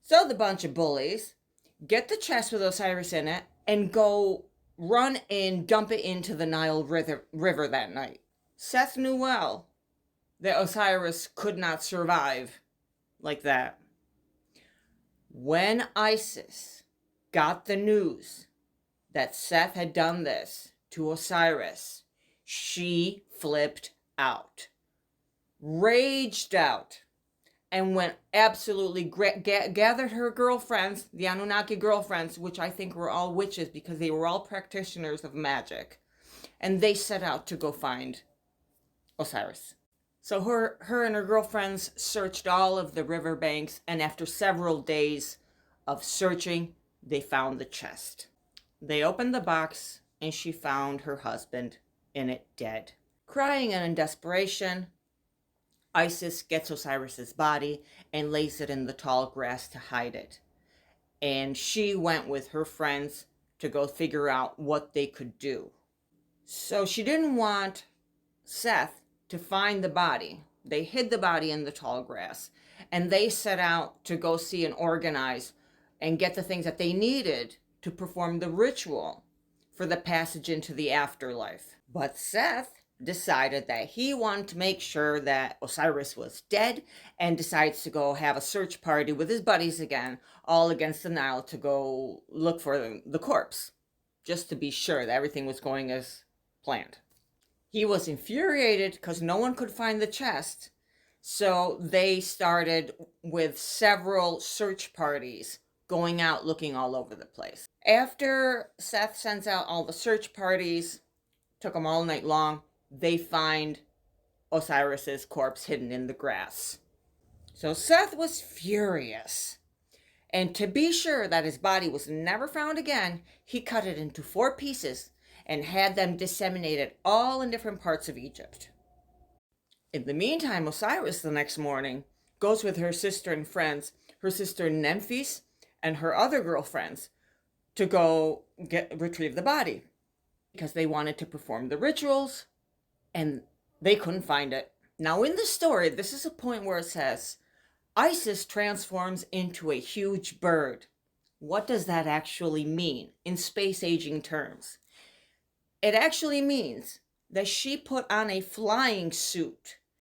So the bunch of bullies get the chest with Osiris in it and go run and dump it into the Nile river that night. Seth knew well that Osiris could not survive like that. When Isis got the news that Seth had done this to Osiris, she flipped out, raged out, and went absolutely gathered her girlfriends, the Anunnaki girlfriends, which I think were all witches because they were all practitioners of magic, and they set out to go find Osiris. So her and her girlfriends searched all of the riverbanks, and after several days of searching, they found the chest. They opened the box, and she found her husband in it dead. Crying and in desperation, Isis gets Osiris's body and lays it in the tall grass to hide it. And she went with her friends to go figure out what they could do. So she didn't want Seth to find the body. They hid the body in the tall grass, and they set out to go see and organize and get the things that they needed to perform the ritual for the passage into the afterlife. But Seth decided that he wanted to make sure that Osiris was dead, and decides to go have a search party with his buddies again, all against the Nile, to go look for the corpse, just to be sure that everything was going as planned. He was infuriated because no one could find the chest, so they started with several search parties going out looking all over the place. After Seth sends out all the search parties, took them all night long, they find Osiris's corpse hidden in the grass. So Seth was furious. And to be sure that his body was never found again, he cut it into 4 pieces and had them disseminated all in different parts of Egypt. In the meantime, Osiris the next morning goes with her sister and friends, her sister Nephthys and her other girlfriends, to go retrieve the body, because they wanted to perform the rituals and they couldn't find it. Now in the story, this is a point where it says Isis transforms into a huge bird. What does that actually mean in space aging terms? It actually means that she put on a flying suit